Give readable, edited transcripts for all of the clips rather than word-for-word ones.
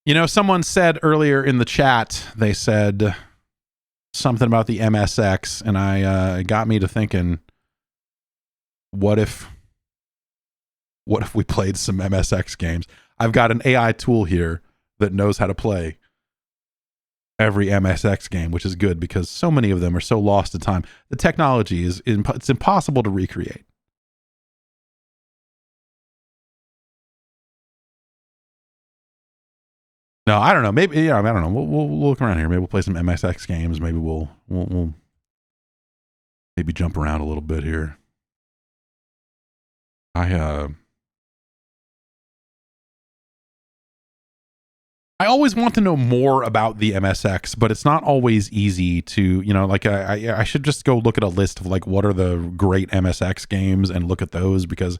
You know, someone said earlier in the chat, they said something about the MSX, and it got me to thinking, what if we played some MSX games? I've got an AI tool here that knows how to play every MSX game, which is good because so many of them are so lost to time. The technology it's impossible to recreate. No, I don't know. Maybe, yeah, I don't know. We'll look around here. Maybe we'll play some MSX games. Maybe we'll maybe jump around a little bit here. I always want to know more about the MSX, but it's not always easy to, you know, like I should just go look at a list of like what are the great MSX games and look at those, because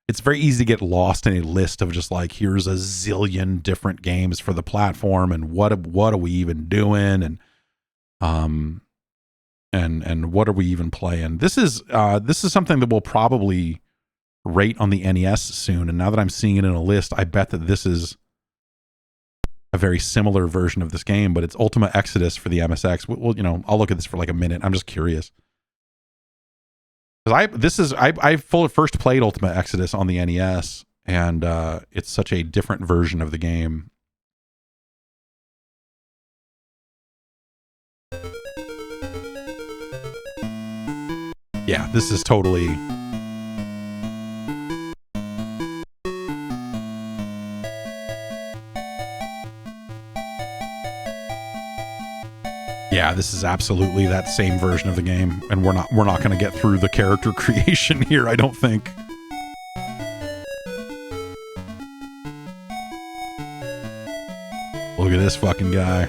it's very easy to get lost in a list of just like, here's a zillion different games for the platform and what are we even doing, and what are we even playing? This is something that we'll probably rate on the NES soon, and now that I'm seeing it in a list, I bet that this is a very similar version of this game, but it's Ultima Exodus for the MSX. Well, you know, I'll look at this for like a minute. I'm just curious. Because I first played Ultima Exodus on the NES, and it's such a different version of the game. Yeah, this is totally... Yeah, this is absolutely that same version of the game, and we're not going to get through the character creation here, I don't think. Look at this fucking guy.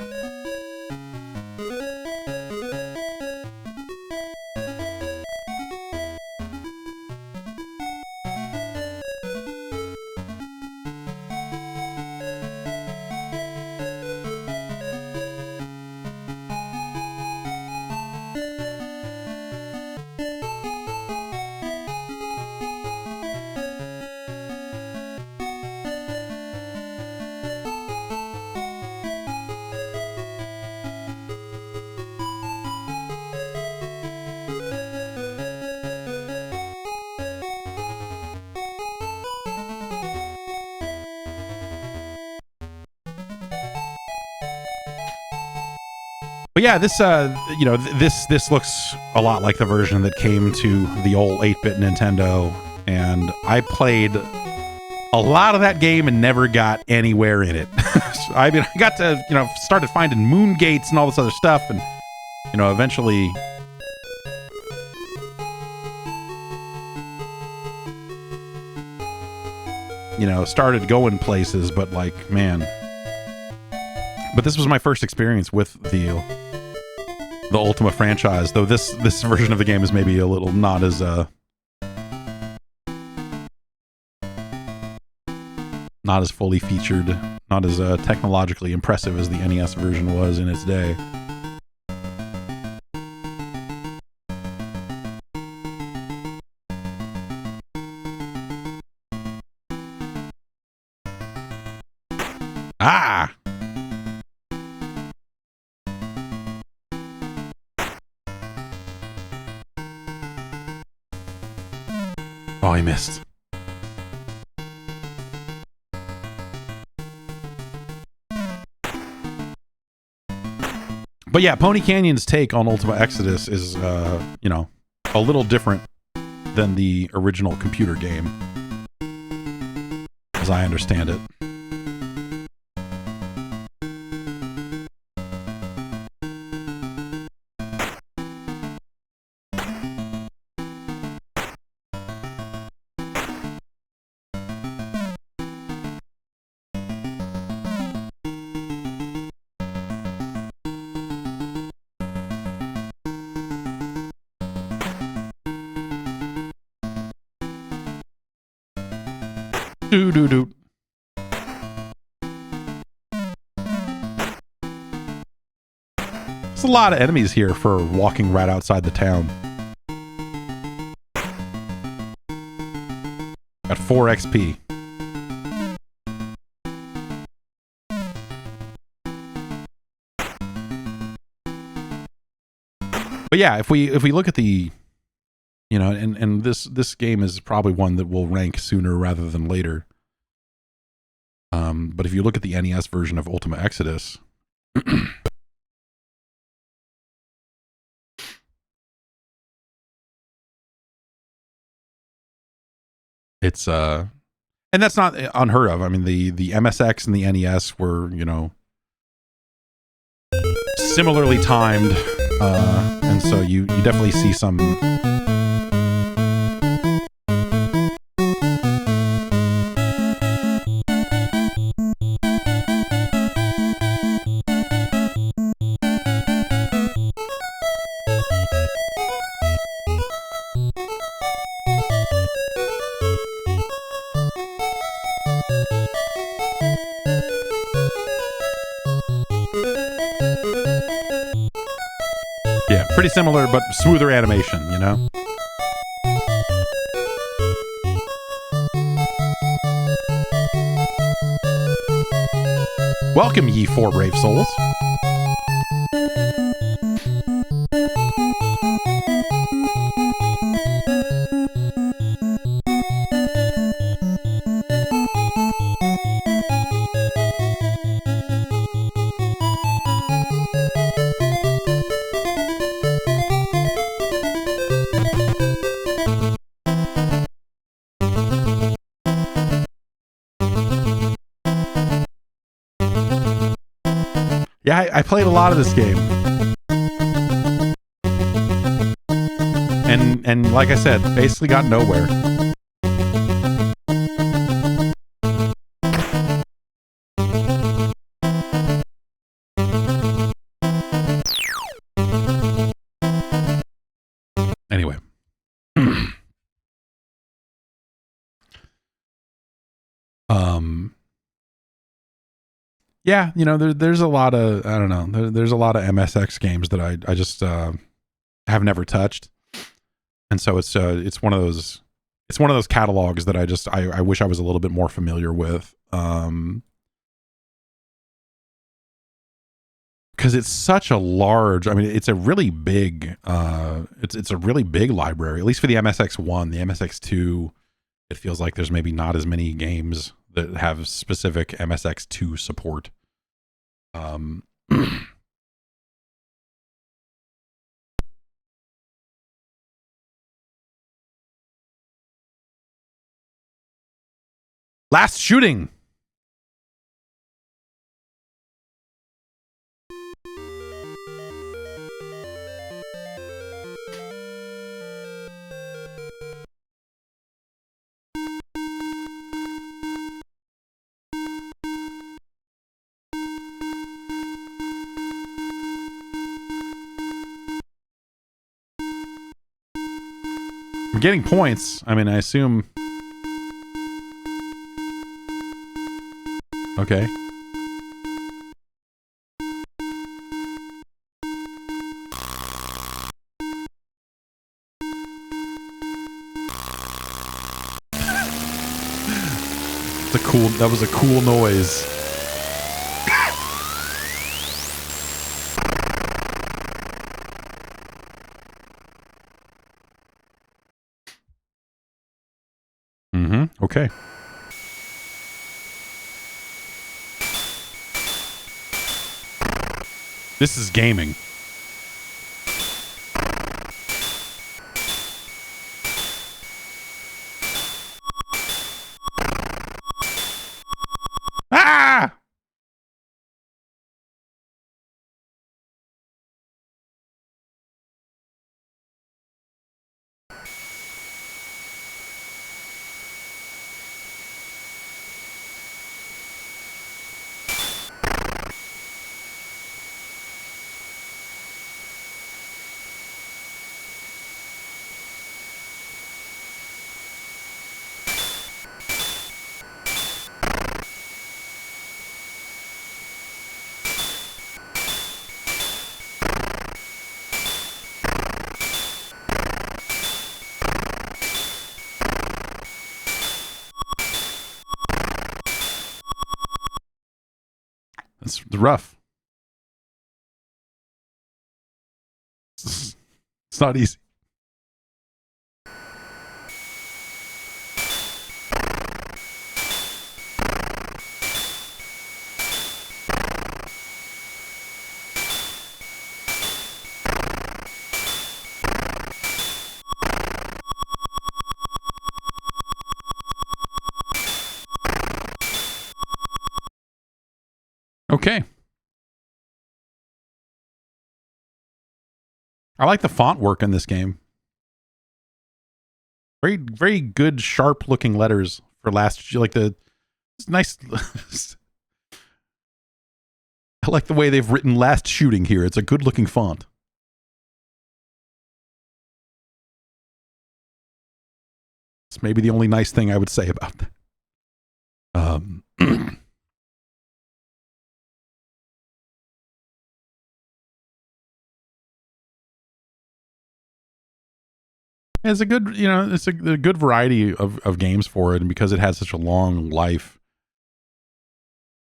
But yeah, this you know, this looks a lot like the version that came to the old 8-bit Nintendo, and I played a lot of that game and never got anywhere in it. I mean, I got to, you know, started finding moon gates and all this other stuff, and you know, eventually started going places, but like, man. But this was my first experience with the Ultima franchise, though this version of the game is maybe a little not as fully featured, not as technologically impressive as the NES version was in its day. Ah! Oh, I missed. But yeah, Pony Canyon's take on Ultima Exodus is, you know, a little different than the original computer game, as I understand it. Doo-doo-doo. There's a lot of enemies here for walking right outside the town. Got 4 XP. But yeah, if we look at the, you know, and this game is probably one that will rank sooner rather than later. But if you look at the NES version of Ultima Exodus, it's and that's not unheard of. I mean, the MSX and the NES were, you know, similarly timed, and so you definitely see some. Yeah, pretty similar, but smoother animation, you know? Welcome, ye four brave souls. Yeah, I played a lot of this game. And like I said, basically got nowhere. Anyway. Yeah, you know, there's a lot of, I don't know, there's a lot of MSX games that I just have never touched. And so it's one of those catalogs that I wish I was a little bit more familiar with. Because it's such a large, I mean, it's a really big it's a really big library, at least for the MSX1. The MSX2, it feels like there's maybe not as many games that have specific MSX2 support. Last shooting. I'm getting points. I mean, I assume. Okay. That was a cool noise. Okay. This is gaming. Ah! That's rough. It's not easy. Okay. I like the font work in this game. Very, very good, sharp looking letters for last. Like the it's nice. I like the way they've written last shooting here. It's a good looking font. It's maybe the only nice thing I would say about that. It's a good, it's a good variety of games for it, and because it has such a long life,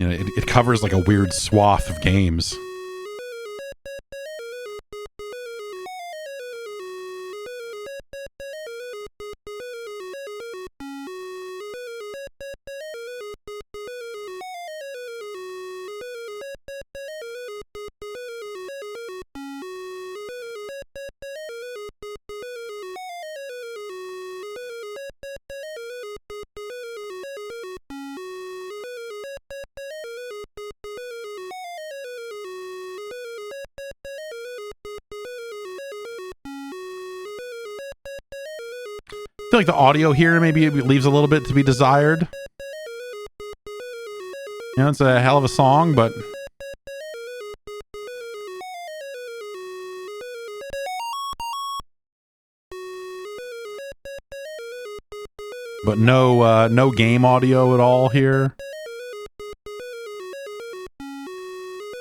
it covers like a weird swath of games. I feel like the audio here maybe it leaves a little bit to be desired. It's a hell of a song, but no game audio at all here.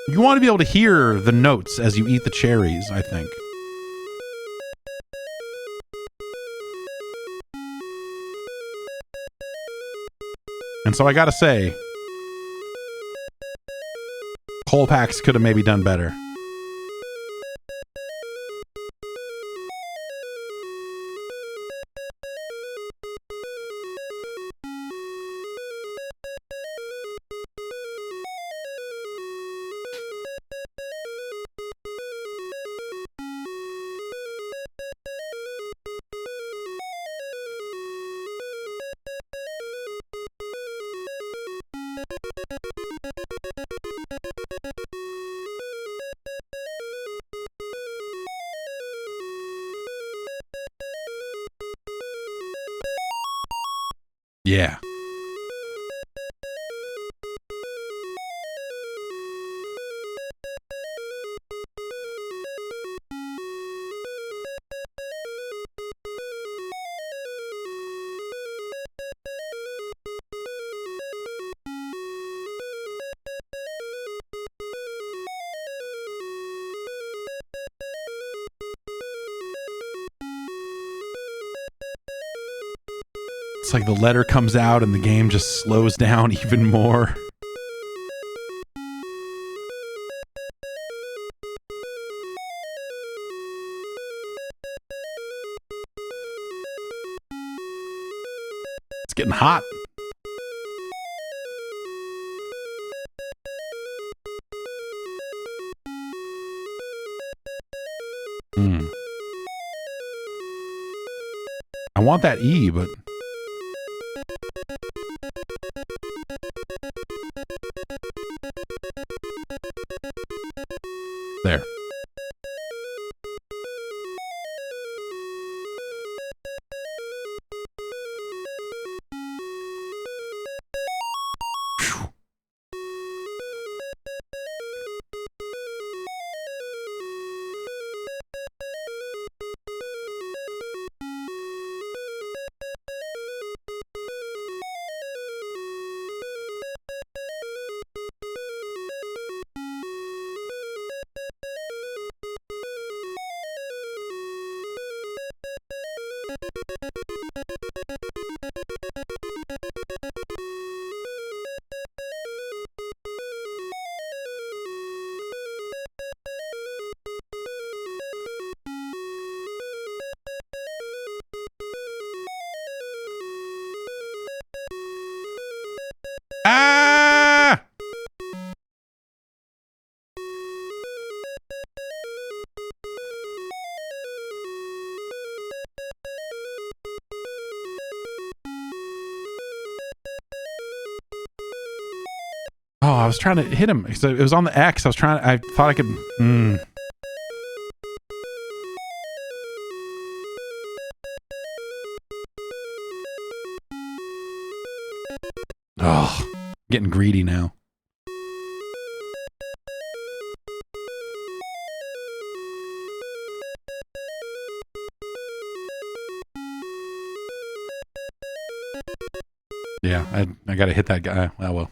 You want to be able to hear the notes as you eat the cherries, I think. And so I gotta say, Colpax could have maybe done better. Yeah. It's like the letter comes out and the game just slows down even more. It's getting hot. I want that E, but there. Oh, I was trying to hit him. It was on the X. I thought I could... Oh, getting greedy now. Yeah, I gotta hit that guy. Oh, well.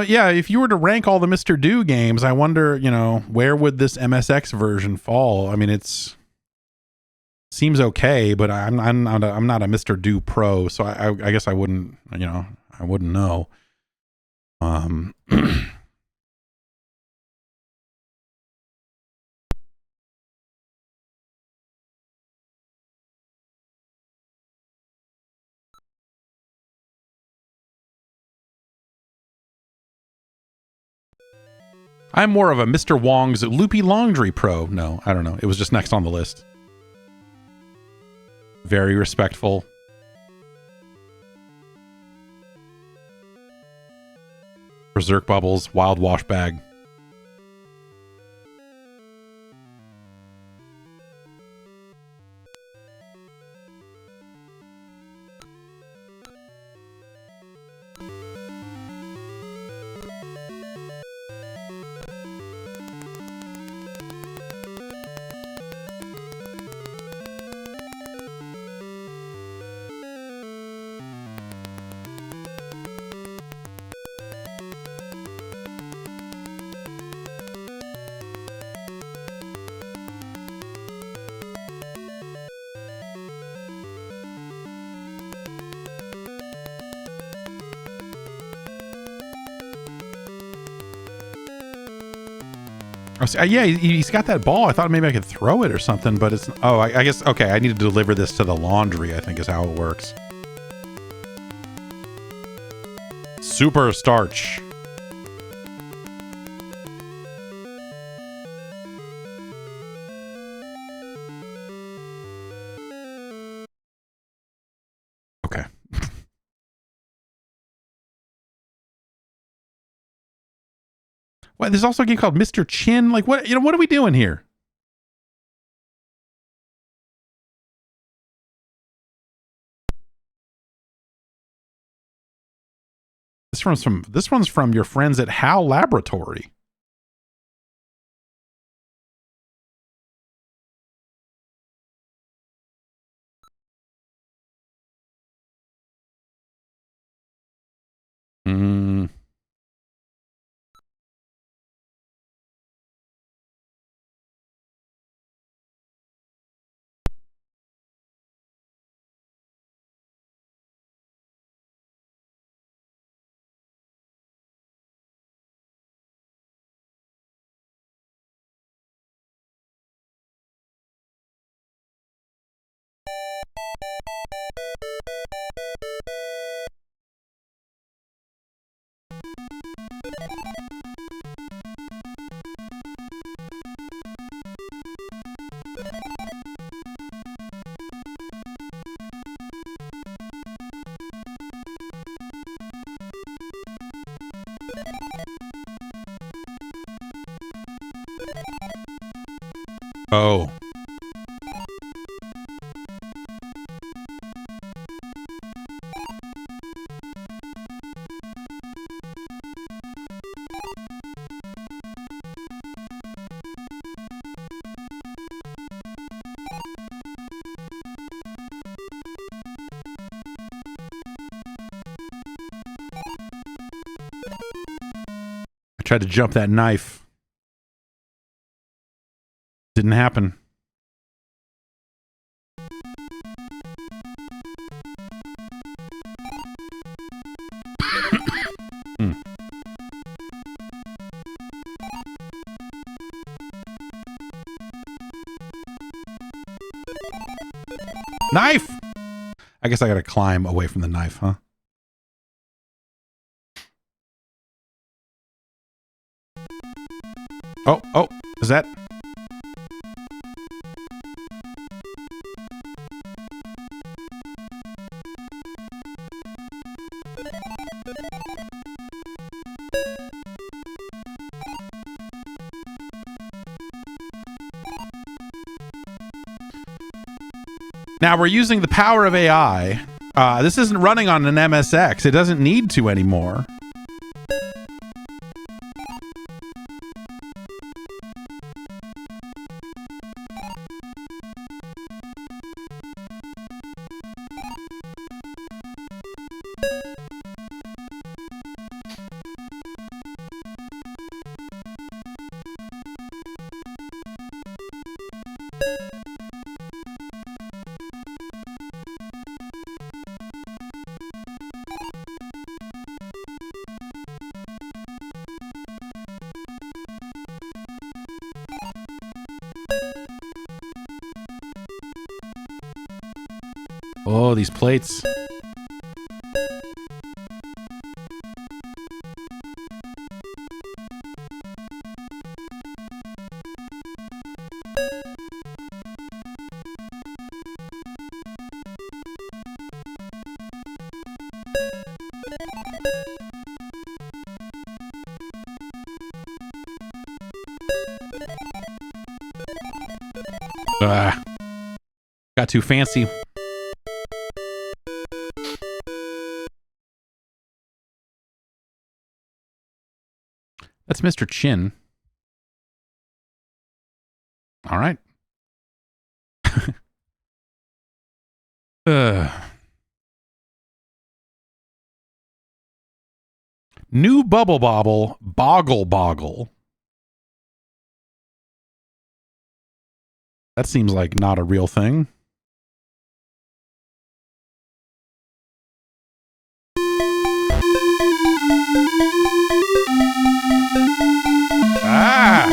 Yeah, if you were to rank all the Mr. Do games, I wonder, where would this MSX version fall? I mean, seems okay, but I'm not a Mr. Do pro, so I guess I wouldn't, I wouldn't know. I'm more of a Mr. Wong's Loopy Laundry pro. No, I don't know. It was just next on the list. Very respectful. Berserk Bubbles, Wild Wash Bag. Yeah, he's got that ball. I thought maybe I could throw it or something, but it's... Oh, I guess... Okay, I need to deliver this to the laundry, I think is how it works. Super starch. Okay. What? There's also a game called Mr. Chin. Like, what? What are we doing here? This one's from your friends at HAL Laboratory. Oh. I tried to jump that knife. Didn't happen. Knife! I guess I gotta climb away from the knife, huh? Oh, is that? Now we're using the power of AI. This isn't running on an MSX. It doesn't need to anymore. Oh, these plates. Got too fancy. That's Mr. Chin. All right. New Bubble Bobble, Boggle Boggle. That seems like not a real thing. Ah!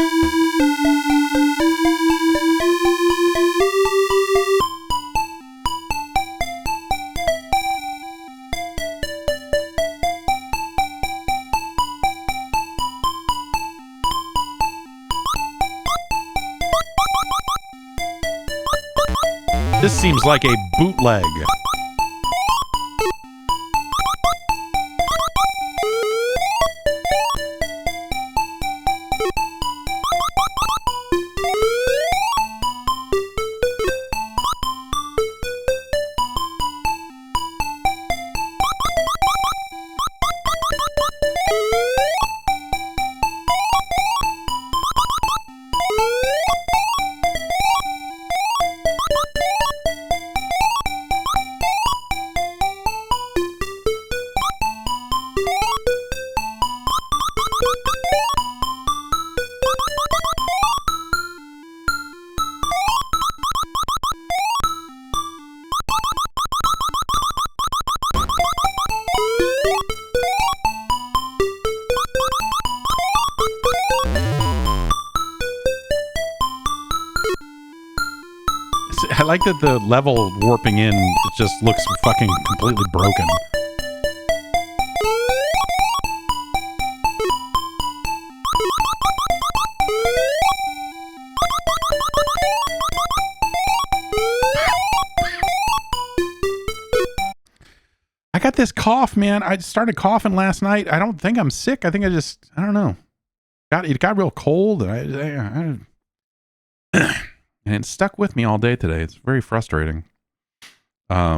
This seems like a bootleg. I like that the level warping in, it just looks fucking completely broken. I got this cough, man. I started coughing last night. I don't think I'm sick. I think I don't know. It got real cold. And it stuck with me all day today. It's very frustrating. Blah.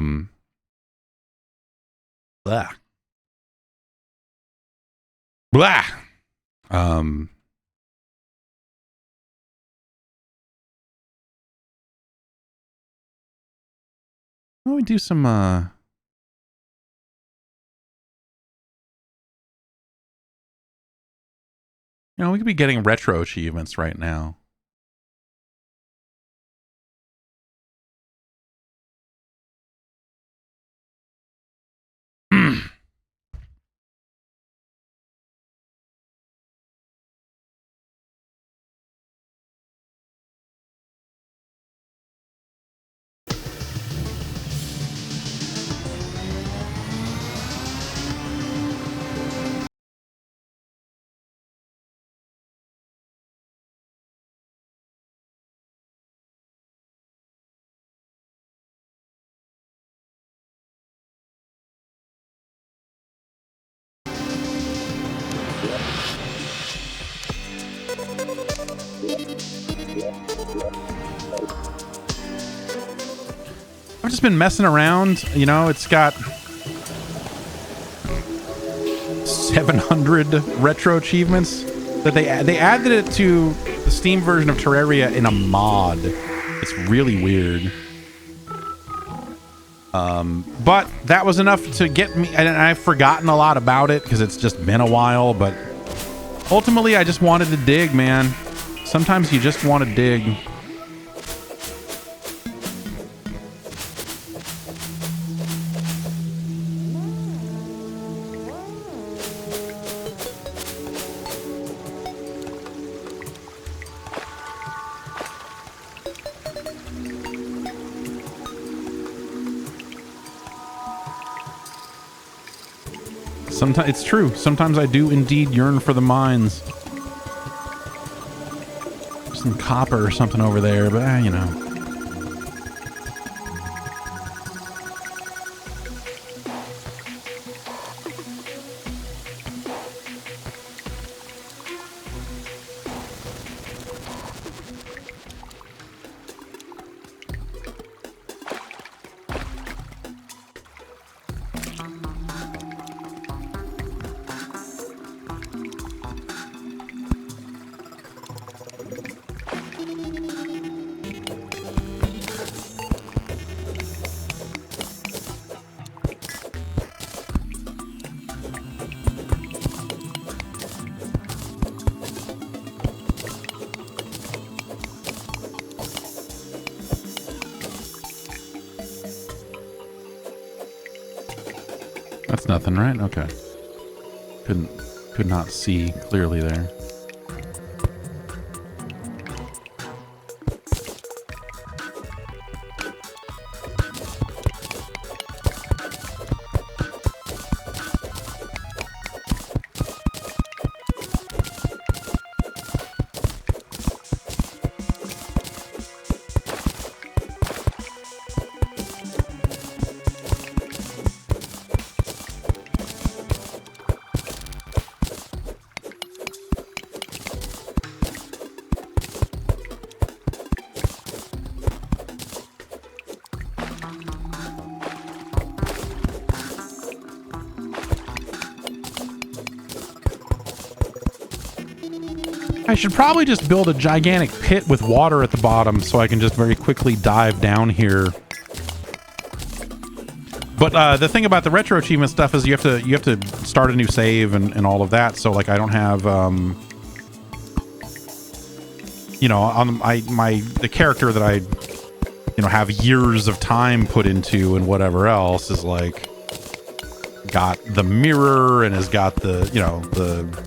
Blah. Why don't we do some, we could be getting retro achievements right now. I've just been messing around. You know, it's got 700 retro achievements that they added it to the Steam version of Terraria in a mod. It's really weird. But that was enough to get me, and I've forgotten a lot about it because it's just been a while, but ultimately I just wanted to dig, man. Sometimes you just want to dig. Sometimes it's true. Sometimes I do indeed yearn for the mines. Some copper or something over there, but you know. That's nothing, right? Okay. Could not see clearly there. I should probably just build a gigantic pit with water at the bottom so I can just very quickly dive down here. But the thing about the retro achievement stuff is you have to start a new save and all of that. So like I don't have you know, on the character that I have years of time put into and whatever else is like got the mirror and has got the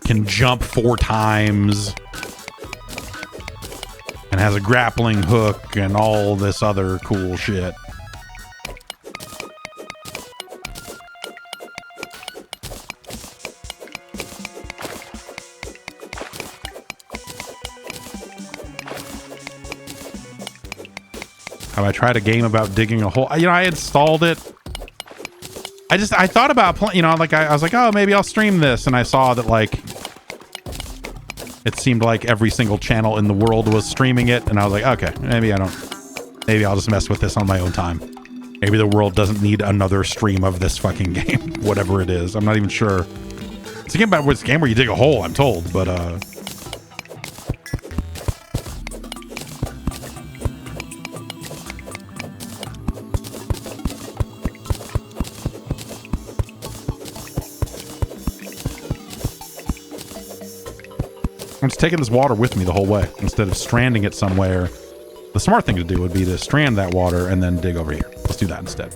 can jump 4 times and has a grappling hook and all this other cool shit. Have I tried a game about digging a hole? I installed it. I thought about playing, I was like, oh, maybe I'll stream this. And I saw that, like, it seemed like every single channel in the world was streaming it. And I was like, okay, maybe I'll just mess with this on my own time. Maybe the world doesn't need another stream of this fucking game, whatever it is. I'm not even sure. It's a game about, it's a game where you dig a hole, I'm told, but, I'm just taking this water with me the whole way instead of stranding it somewhere. The smart thing to do would be to strand that water and then dig over here. Let's do that instead.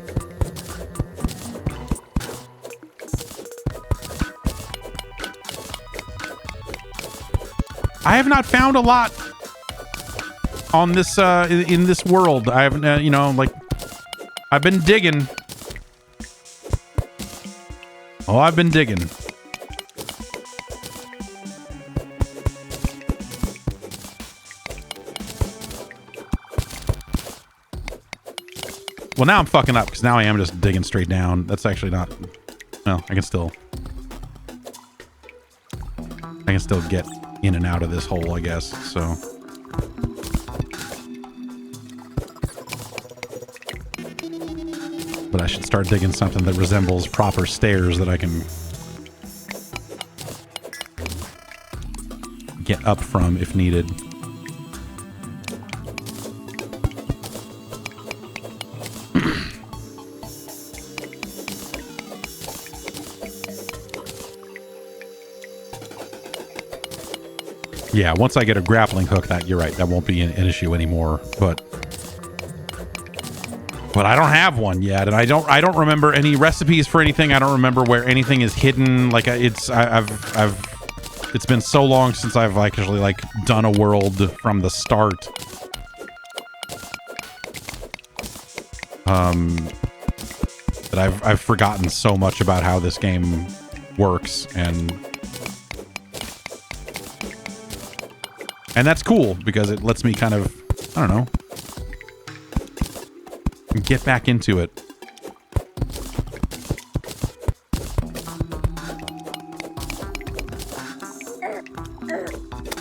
I have not found a lot on this in this world. I haven't, I've been digging. Oh, I've been digging. Well, now I'm fucking up because now I am just digging straight down. That's actually not... Well, I can still I can still get in and out of this hole, I guess, so. But I should start digging something that resembles proper stairs that I can get up from if needed. Yeah, once I get a grappling hook, you're right, that won't be an issue anymore. But I don't have one yet, and I don't remember any recipes for anything. I don't remember where anything is hidden. Like it's been so long since I've actually like done a world from the start. That I've forgotten so much about how this game works, and that's cool because it lets me kind of, I don't know, get back into it.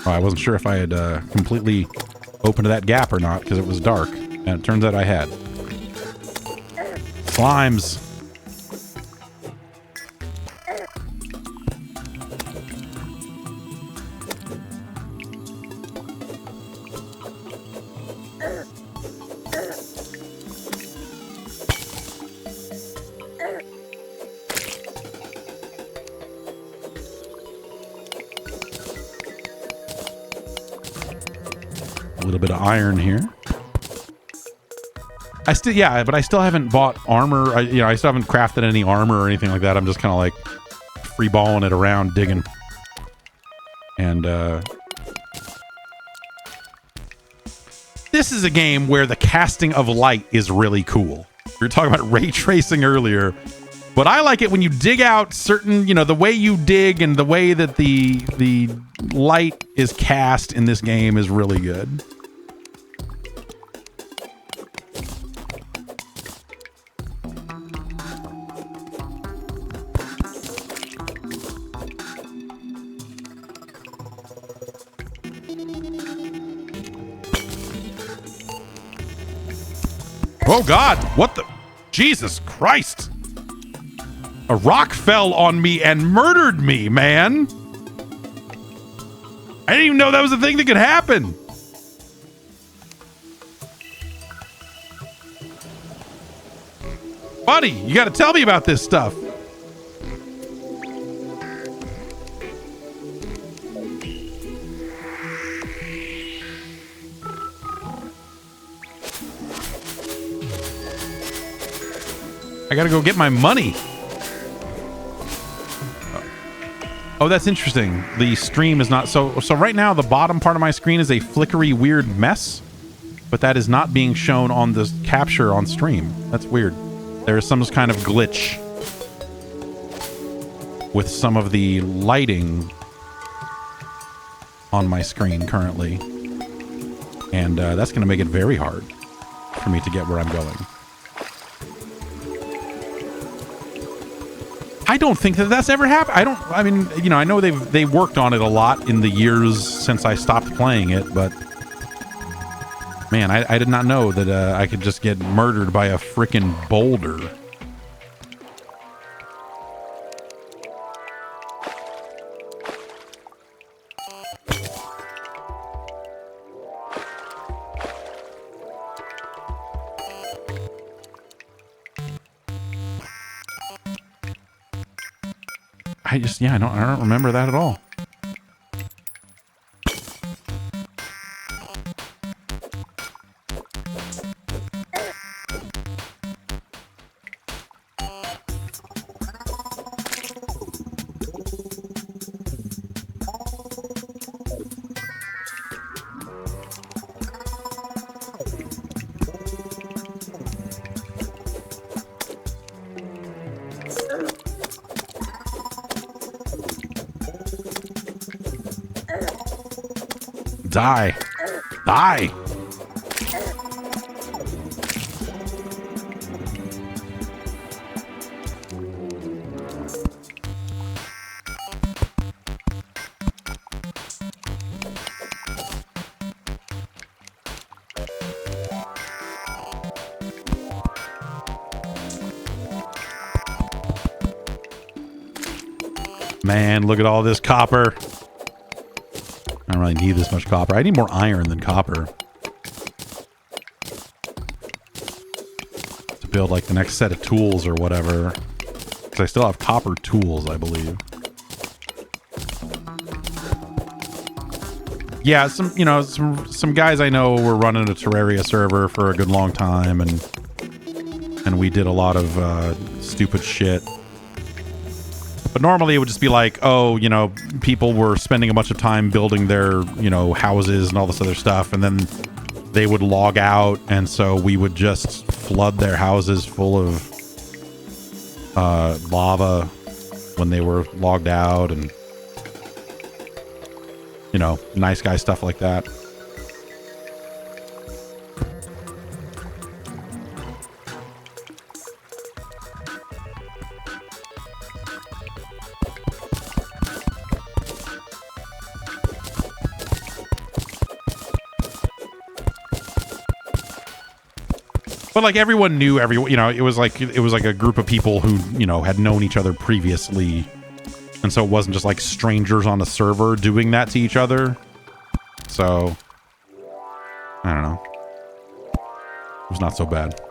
Oh, I wasn't sure if I had completely opened that gap or not because it was dark, and it turns out I had. Slimes. Bit of iron here. I still haven't bought armor. I still haven't crafted any armor or anything like that. I'm just kind of like free balling it around, digging. And this is a game where the casting of light is really cool. We were talking about ray tracing earlier, but I like it when you dig out certain, the way you dig and the way that the light is cast in this game is really good. Oh God, what the? Jesus Christ. A rock fell on me and murdered me, man. I didn't even know that was a thing that could happen. Buddy, you gotta tell me about this stuff. I gotta go get my money. Oh, that's interesting. The stream is not so right now the bottom part of my screen is a flickery weird mess, but that is not being shown on the capture on stream. That's weird. There is some kind of glitch with some of the lighting on my screen currently, and that's going to make it very hard for me to get where I'm going. I don't think that that's ever happened. I mean, I know they worked on it a lot in the years since I stopped playing it, but man, I did not know that I could just get murdered by a frickin' boulder. I don't remember that at all. Die. Die. Man, look at all this copper. I don't really need this much copper. I need more iron than copper. To build like the next set of tools or whatever. Because I still have copper tools, I believe. Yeah, some guys I know were running a Terraria server for a good long time, and we did a lot of stupid shit. But normally it would just be like, oh, people were spending a bunch of time building their, houses and all this other stuff, and then they would log out, and so we would just flood their houses full of lava when they were logged out, and nice guy stuff like that. But like everyone knew everyone, it was like a group of people who, had known each other previously. And so it wasn't just like strangers on a server doing that to each other. So, I don't know. It was not so bad.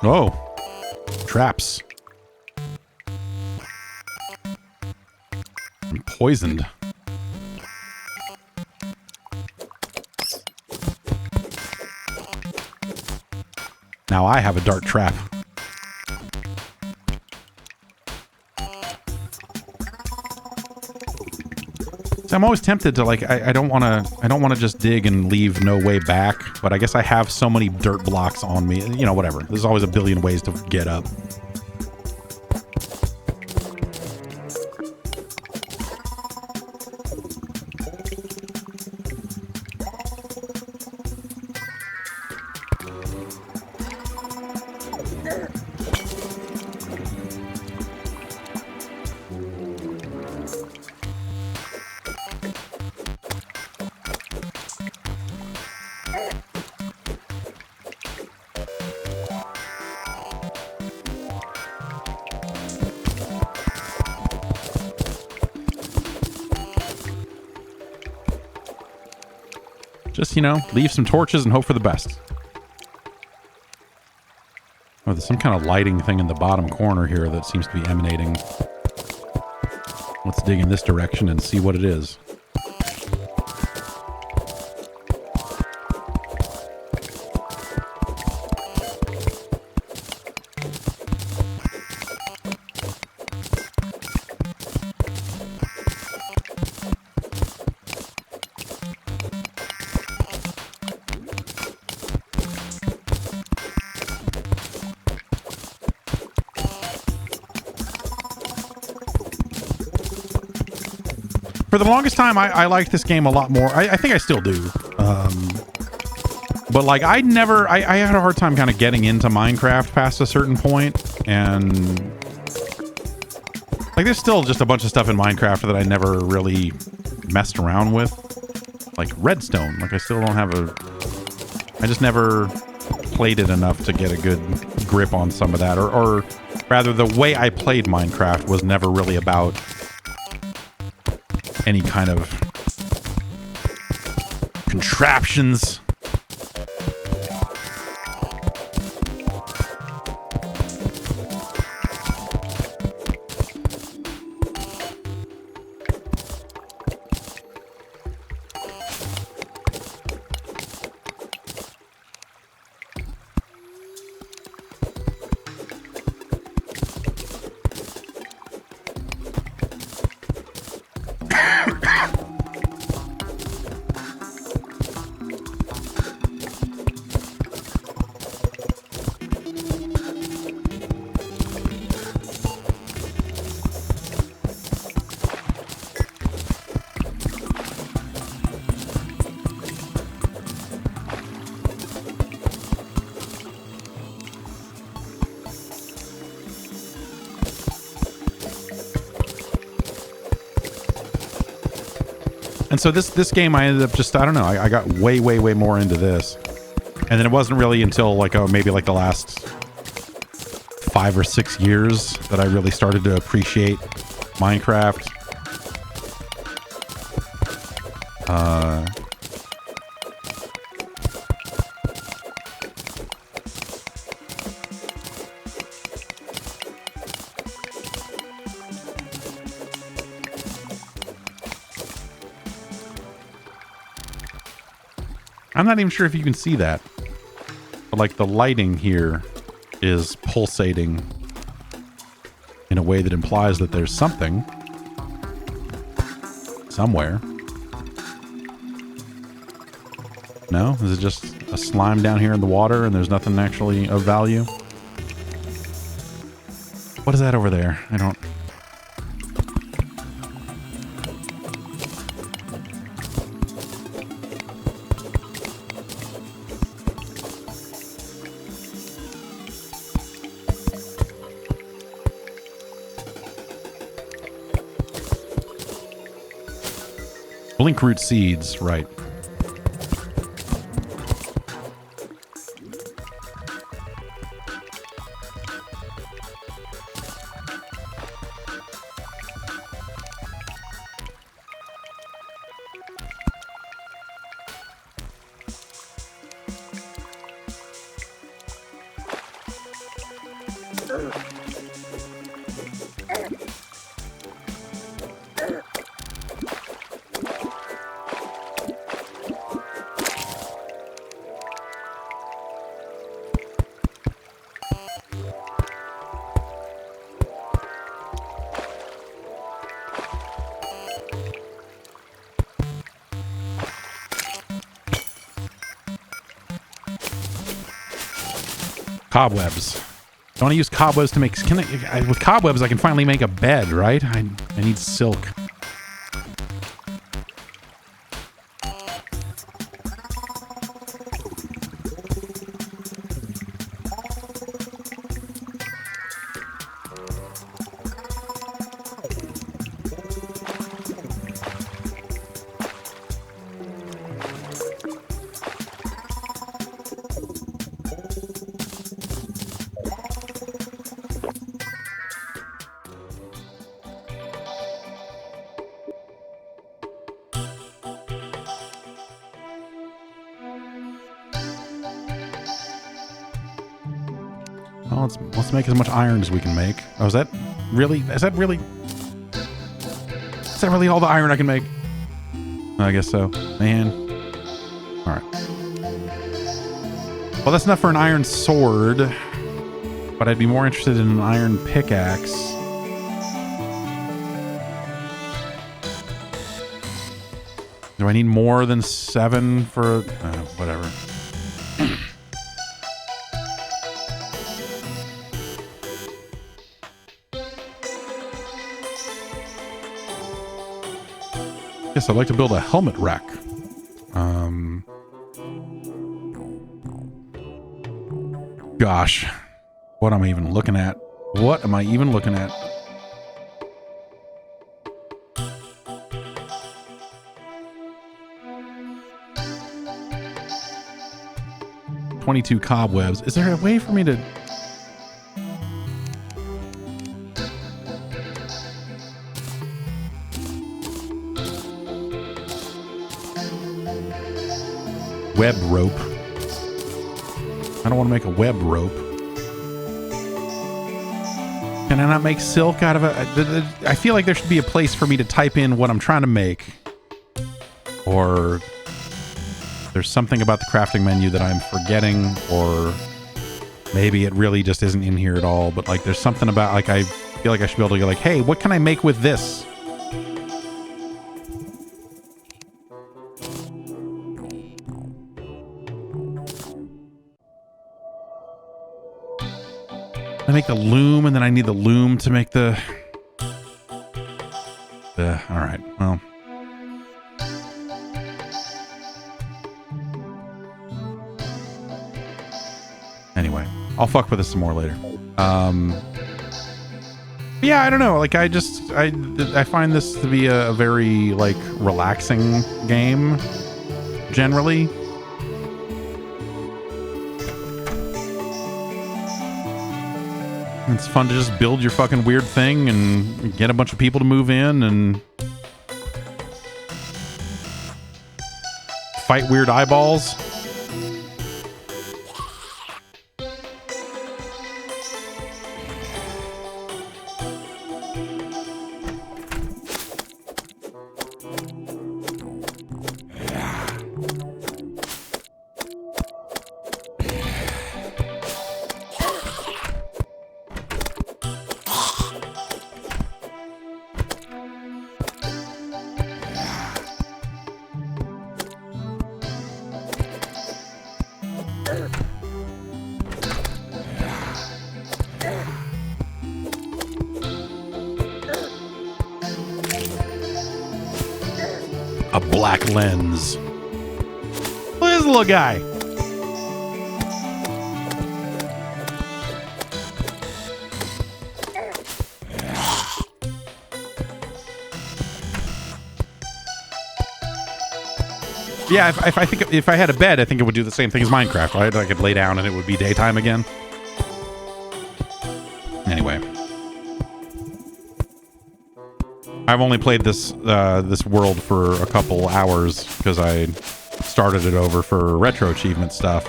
Oh, traps. I'm poisoned. Now I have a dart trap. So I'm always tempted to like I don't want to just dig and leave no way back, but I guess I have so many dirt blocks on me. Whatever. There's always a billion ways to get up. Just, leave some torches and hope for the best. Oh, there's some kind of lighting thing in the bottom corner here that seems to be emanating. Let's dig in this direction and see what it is. For the longest time, I liked this game a lot more. I think I still do. But like, I had a hard time kind of getting into Minecraft past a certain point. And like, there's still just a bunch of stuff in Minecraft that I never really messed around with. Like redstone. Like, I still don't have I just never played it enough to get a good grip on some of that. Or rather, the way I played Minecraft was never really about any kind of contraptions. And so this game, I ended up just, I don't know, I got way more into this. And then it wasn't really until like maybe like the last 5 or 6 years that I really started to appreciate Minecraft. I'm not even sure if you can see that, but like the lighting here is pulsating in a way that implies that there's something somewhere. No? Is it just a slime down here in the water and there's nothing actually of value? What is that over there? I don't... Blinkroot seeds, right. Cobwebs. Don't I use cobwebs to make... with cobwebs, I can finally make a bed, right? I need silk. Let's make as much iron as we can make. Oh, is that really all the iron I can make? I guess so. Man. All right. Well, that's enough for an iron sword, but I'd be more interested in an iron pickaxe. Do I need more than 7 for... whatever. Yes, I'd like to build a helmet rack. Gosh, what am I even looking at? What am I even looking at? $22 cobwebs. Is there a way for me to... web rope. I don't want to make a web rope. Can I not make silk out of it? I feel like there should be a place for me to type in what I'm trying to make. Or there's something about the crafting menu that I'm forgetting, or maybe it really just isn't in here at all. But like there's something about, like, I feel like I should be able to go like, hey, what can I make with this? I make the loom, and then I need the loom to make the... all right, well. Anyway, I'll fuck with this some more later. Yeah, I don't know. Like, I find this to be a very, like, relaxing game, generally. It's fun to just build your fucking weird thing and get a bunch of people to move in and fight weird eyeballs. A black lens. Look at this little guy. Yeah, if I had a bed, I think it would do the same thing as Minecraft, right? I could lay down and it would be daytime again. Anyway. I've only played this this world for a couple hours because I started it over for retro achievement stuff.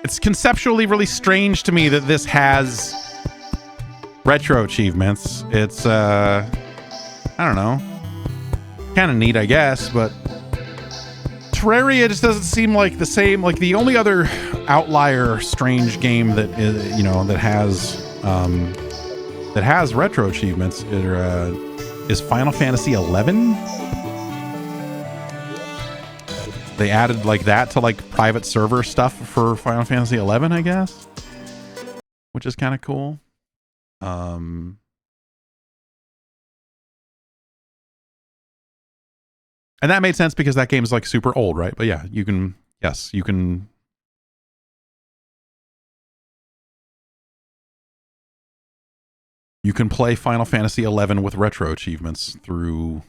It's conceptually really strange to me that this has retro achievements. It's I don't know, kind of neat, I guess, but Terraria just doesn't seem like the same. Like the only other outlier strange game that is, you know, that has retro achievements is Final Fantasy 11. They added like that to like private server stuff for Final Fantasy 11, I guess, which is kind of cool. And that made sense because that game is like super old, right? But yeah, you can play Final Fantasy 11 with retro achievements through.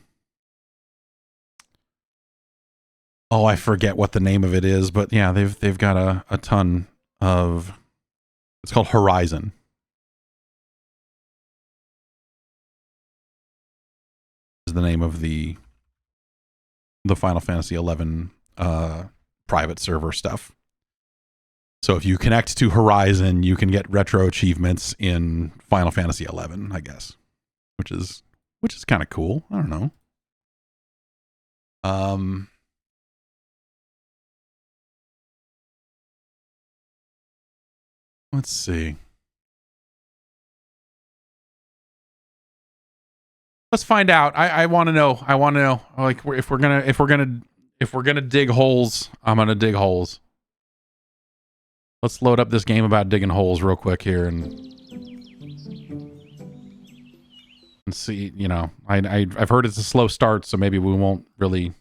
Oh, I forget what the name of it is, but yeah, they've got a ton of. It's called Horizon. Is the name of the Final Fantasy 11 private server stuff. So if you connect to Horizon, you can get retro achievements in Final Fantasy 11, I guess, which is kind of cool. I don't know. Let's see. Let's find out. I want to know. I want to know. Like, if we're gonna dig holes, I'm gonna dig holes. Let's load up this game about digging holes real quick here and see. You know, I've heard it's a slow start, so maybe we won't really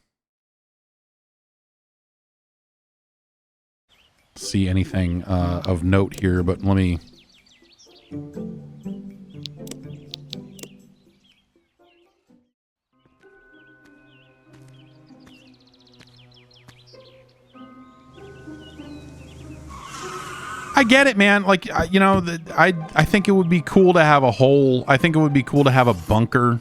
see anything of note here. But let me. I get it, man. Like, you know, I think it would be cool to have a hole. I think it would be cool to have a bunker.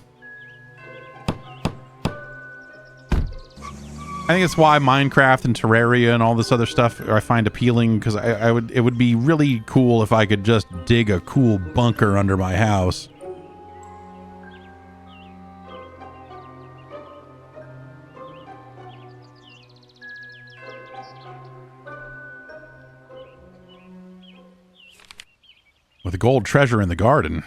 I think it's why Minecraft and Terraria and all this other stuff I find appealing, because it would be really cool if I could just dig a cool bunker under my house. With a gold treasure in the garden.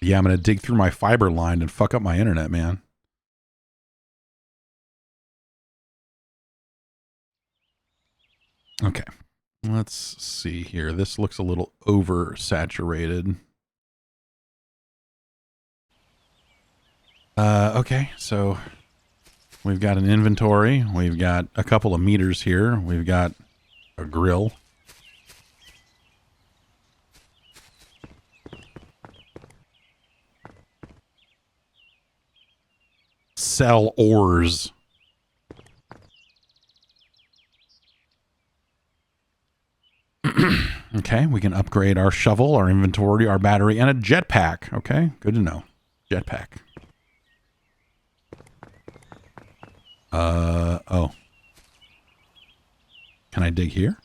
Yeah, I'm going to dig through my fiber line and fuck up my internet, man. Okay. Let's see here. This looks a little oversaturated. Okay, so we've got an inventory. We've got a couple of meters here. We've got a grill. sell ores. Okay, we can upgrade our shovel, our inventory, our battery, and a jetpack. Okay, good to know. Jetpack. Oh. Can I dig here?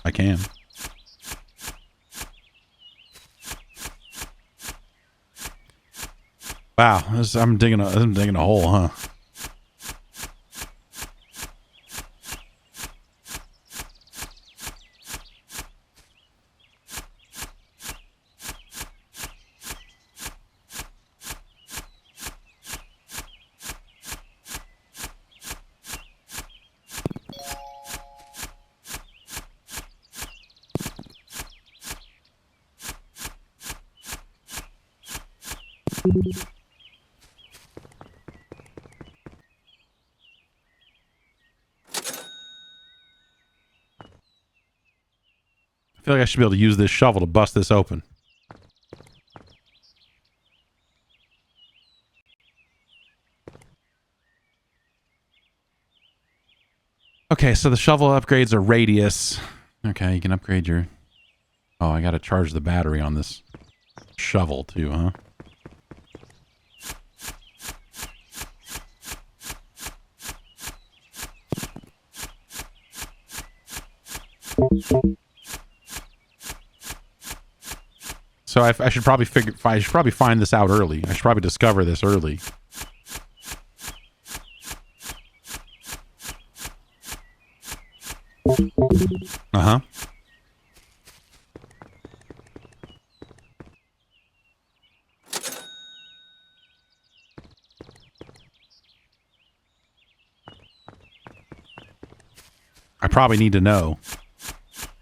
I can. Wow, I'm digging a hole, huh? I feel like I should be able to use this shovel to bust this open. Okay, so the shovel upgrades are radius. Okay, you can upgrade your... Oh, I gotta charge the battery on this shovel too, huh? So I should probably find this out early. I should probably discover this early. Uh-huh. I probably need to know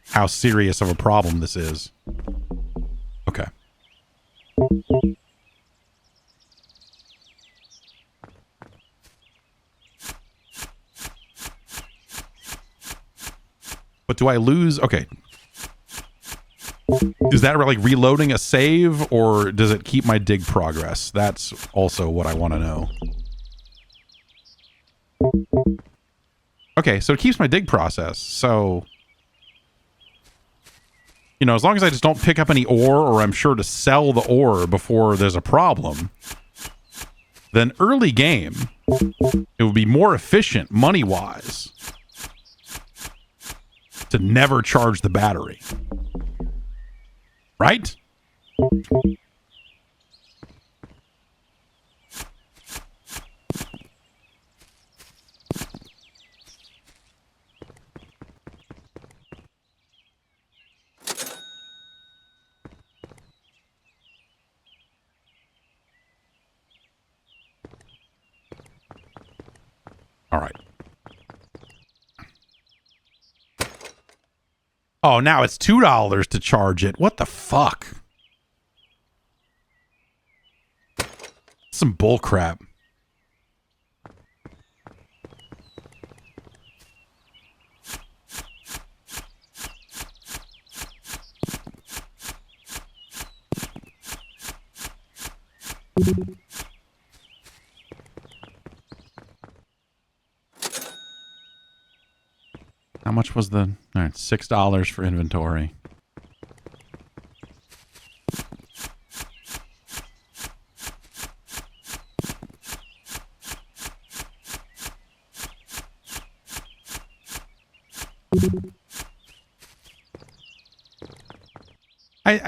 how serious of a problem this is. Okay. But do I lose? Okay. Is that like reloading a save, or does it keep my dig progress? That's also what I want to know. Okay, so it keeps my dig process. So, you know, as long as I just don't pick up any ore, or I'm sure to sell the ore before there's a problem, then early game, it would be more efficient money-wise to never charge the battery. Right? All right. Oh, now it's $2 to charge it. What the fuck? Some bull crap. How much was the... All right, $6 for inventory.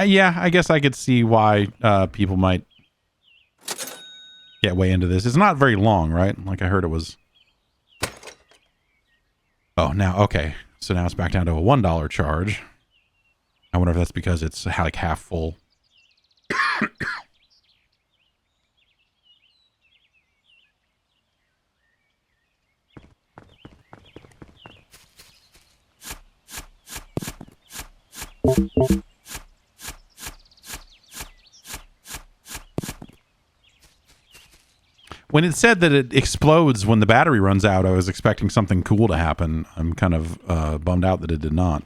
Yeah, I guess I could see why people might get way into this. It's not very long, right? Like I heard it was... Oh, now, okay. So now it's back down to a $1 charge. I wonder if that's because it's like half full. When it said that it explodes when the battery runs out, I was expecting something cool to happen. I'm kind of bummed out that it did not.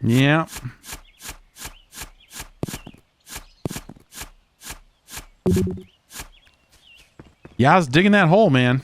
Yeah. Yeah, I was digging that hole, man.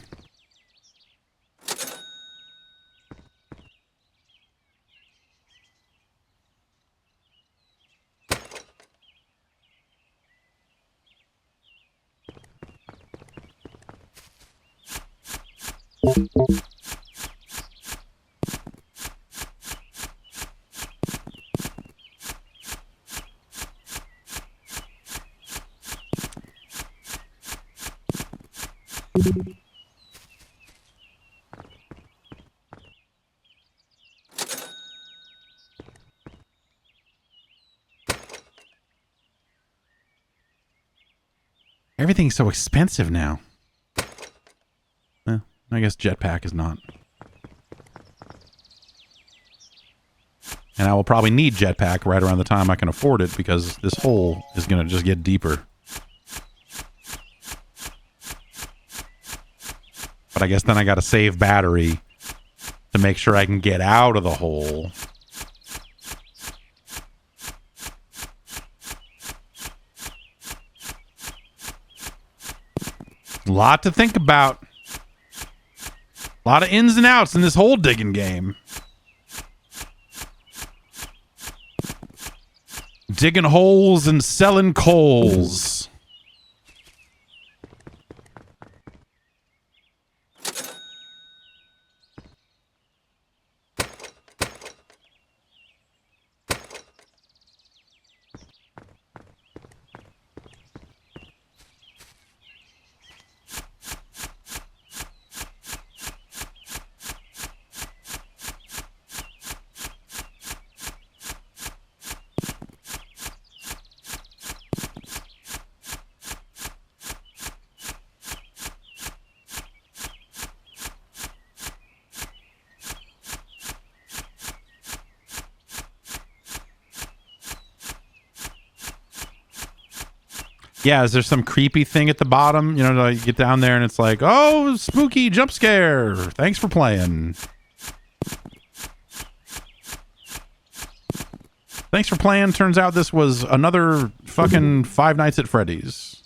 Everything's so expensive now. I guess jetpack is not. And I will probably need jetpack right around the time I can afford it because this hole is going to just get deeper. But I guess then I got to save battery to make sure I can get out of the hole. A lot to think about. A lot of ins and outs in this hole digging game. Digging holes and selling coals. Yeah, is there some creepy thing at the bottom? You know, you get down there and it's like, oh, spooky jump scare. Thanks for playing. Thanks for playing. Turns out this was another fucking Five Nights at Freddy's.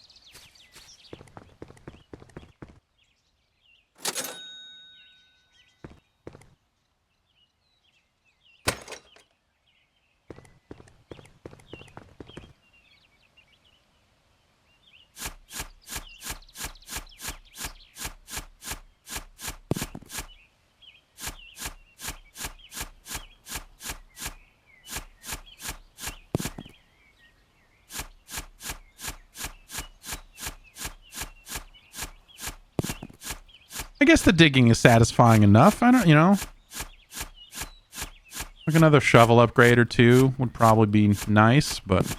I guess the digging is satisfying enough. I don't, you know. Like another shovel upgrade or two would probably be nice, but...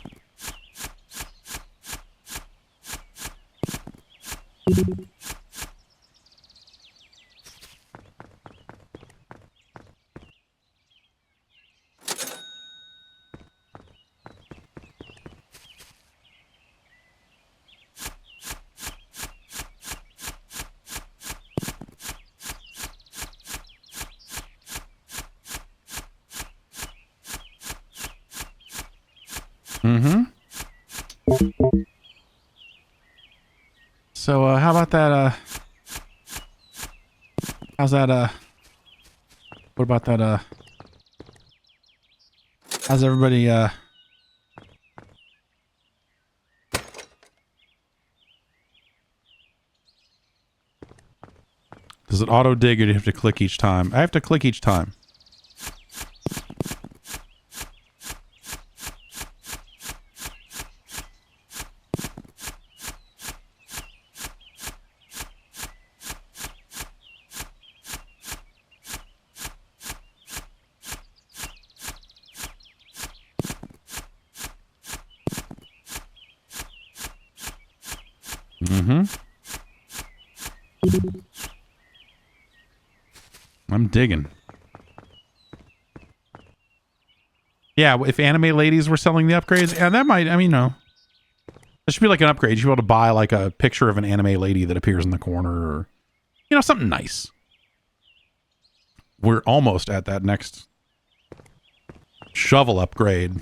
So, how about that, how's that, what about that, how's everybody, does it auto dig or do you have to click each time? I have to click each time. I'm digging. Yeah, if anime ladies were selling the upgrades, yeah, that might, I mean, no. There should be like an upgrade. You should be able to buy like a picture of an anime lady that appears in the corner or, you know, something nice. We're almost at that next Shovel upgrade.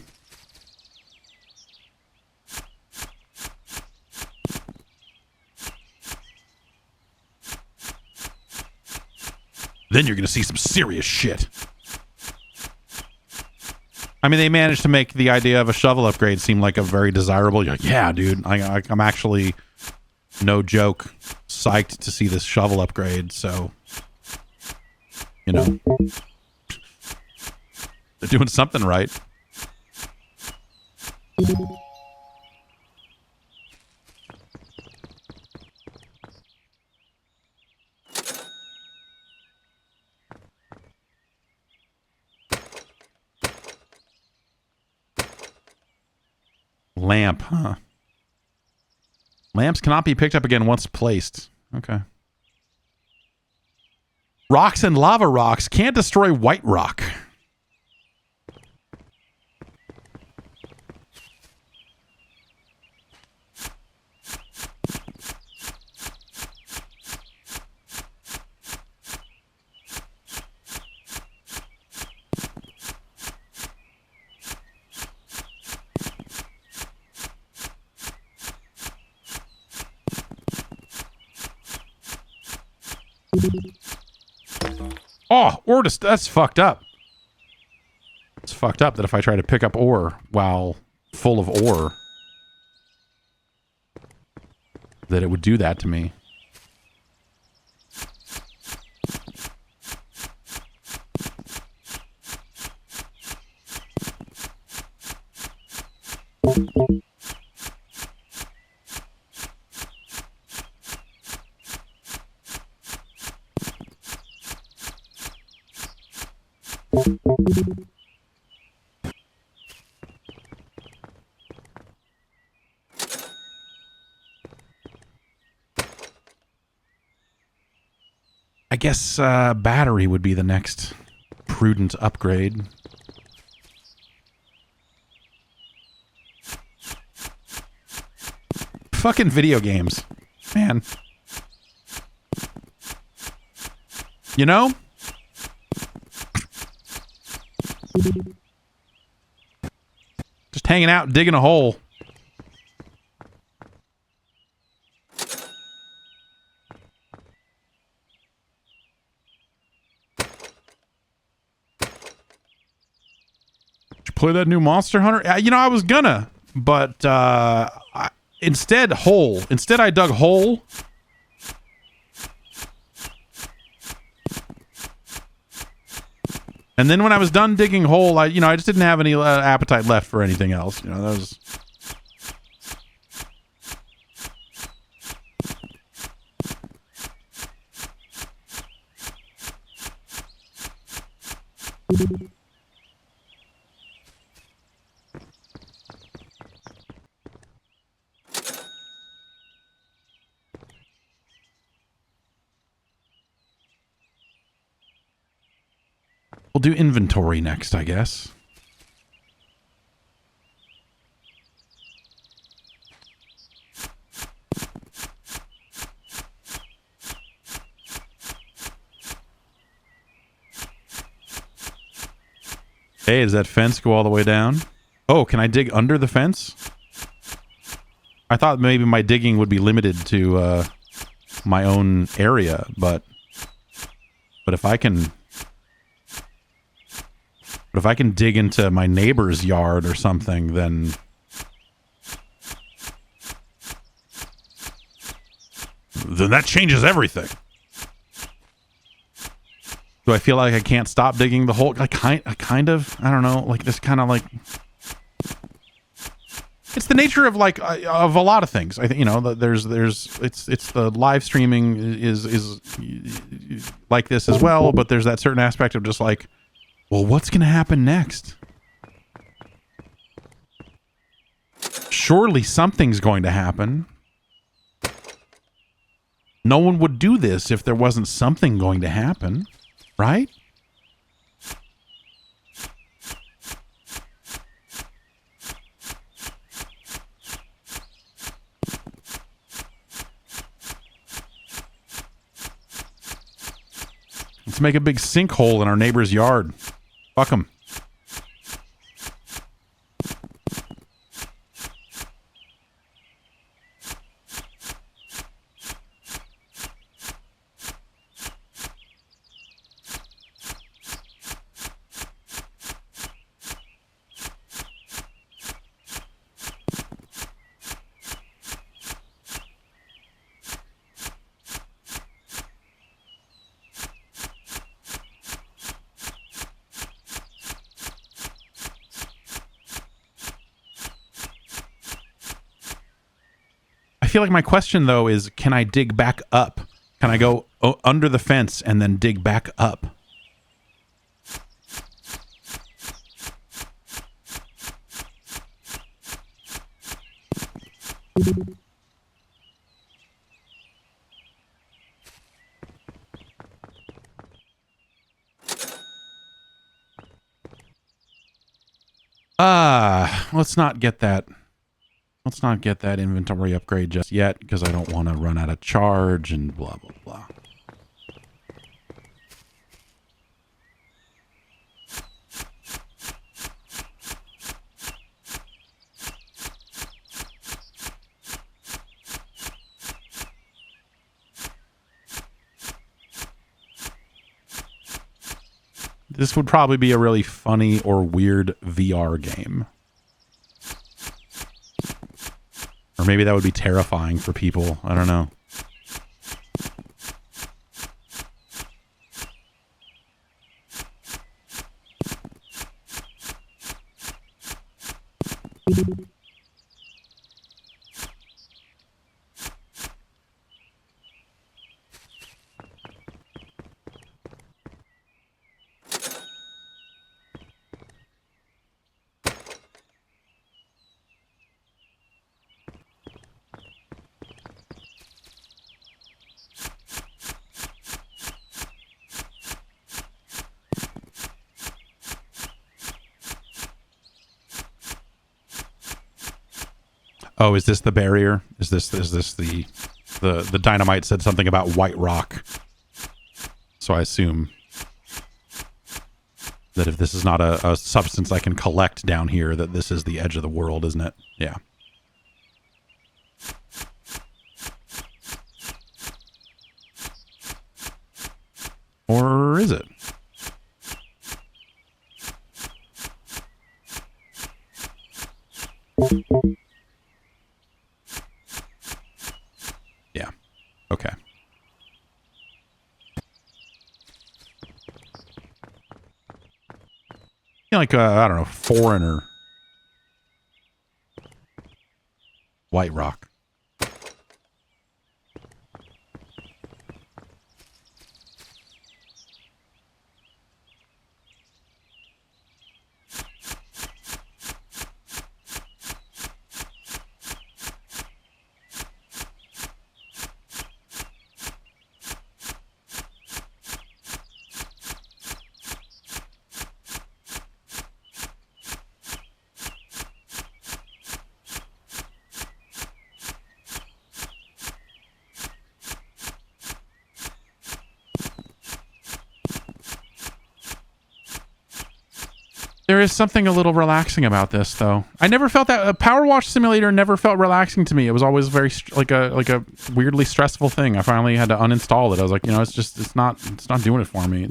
Then you're going to see some serious shit. I mean, they managed to make the idea of a shovel upgrade seem like a very desirable... You're like, yeah, dude, I'm actually, no joke, psyched to see this shovel upgrade, so... You know. They're doing something right. Lamp, huh? Lamps cannot be picked up again once placed. Okay. Rocks and lava rocks can't destroy white rock. Oh, ore that's fucked up. It's fucked up that if I try to pick up ore while full of ore, that it would do that to me. I guess battery would be the next prudent upgrade. Fucking video games, man. You know? Just hanging out, digging a hole. Play that new Monster Hunter? You know, I was gonna, but instead I dug hole. And then when I was done digging hole, I just didn't have any appetite left for anything else. You know, that was... We'll do inventory next, I guess. Hey, does that fence go all the way down? Oh, can I dig under the fence? I thought maybe my digging would be limited to my own area, but if I can... But if I can dig into my neighbor's yard or something, then... Then that changes everything. Do I feel like I can't stop digging the hole? I kind of, I don't know, like this kind of like... It's the nature of like, of a lot of things. I think, you know, it's the live streaming is like this as well, but there's that certain aspect of just like, well, what's going to happen next? Surely something's going to happen. No one would do this if there wasn't something going to happen, right? Let's make a big sinkhole in our neighbor's yard. Fuck them. feel like my question, though, is can I dig back up? Can I go under the fence and then dig back up? Let's not get that. Let's not get that inventory upgrade just yet, because I don't want to run out of charge and blah, blah, blah. This would probably be a really funny or weird VR game. Or maybe that would be terrifying for people. I don't know. Oh, is this the barrier? Is this the dynamite said something about white rock? So I assume that if this is not a substance I can collect down here, that this is the edge of the world, isn't it? Yeah. Or is it? Yeah. Okay. I feel like, I don't know, foreigner. White rock. There is something a little relaxing about this, though. I never felt that a Power Wash Simulator never felt relaxing to me. It was always very like a weirdly stressful thing. I finally had to uninstall it. I was like, you know, it's not doing it for me.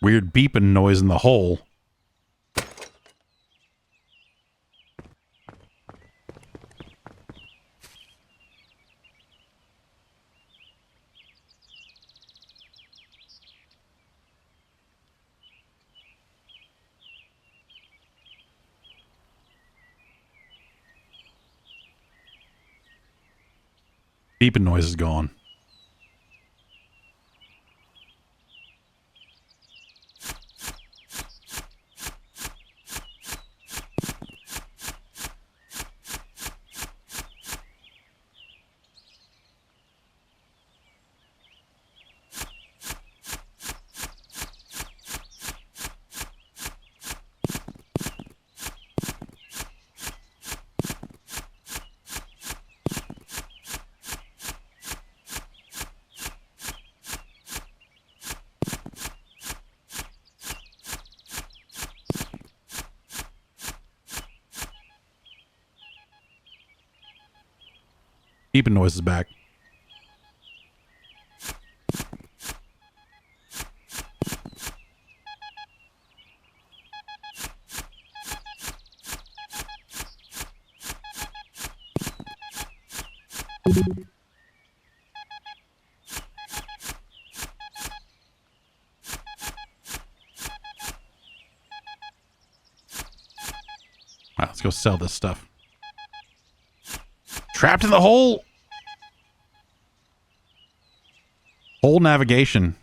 Weird beeping noise in the hole. Beeping noise is gone. Beeping noises back. All right, let's go sell this stuff. Trapped in the hole. Hole navigation.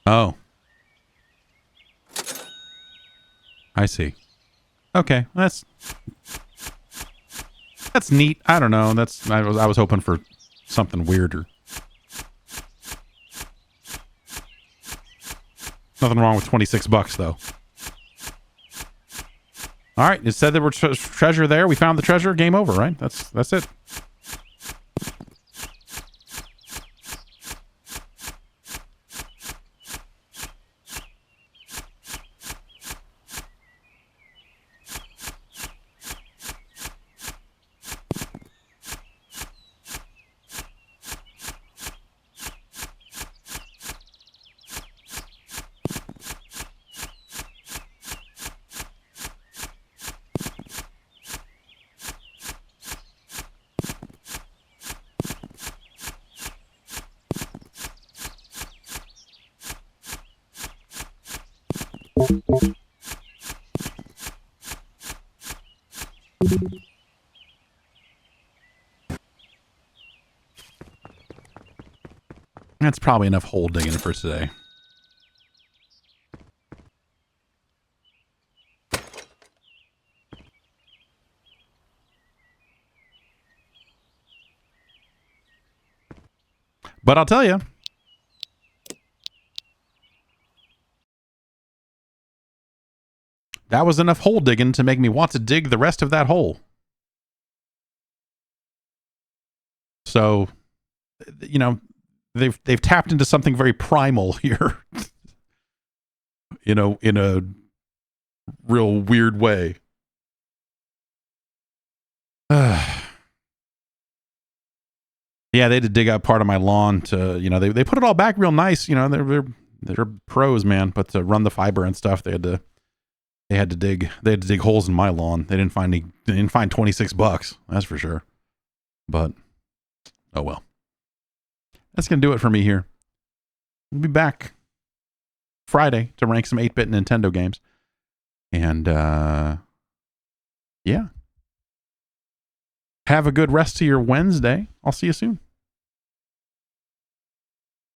Oh. I see. Okay, that's neat. I don't know. I was hoping for something weirder. Nothing wrong with $26 though. All right, it said there was treasure there. We found the treasure. Game over, right? That's it. That's probably enough hole digging for today. But I'll tell you, that was enough hole digging to make me want to dig the rest of that hole. So, you know, they've tapped into something very primal here. You know, in a real weird way. Yeah, they had to dig out part of my lawn to, you know, they put it all back real nice. You know, they're pros, man. But to run the fiber and stuff, they had to dig holes in my lawn. They didn't find $26. That's for sure. But oh well. That's gonna do it for me here. We'll be back Friday to rank some 8-bit Nintendo games. And yeah. Have a good rest of your Wednesday. I'll see you soon.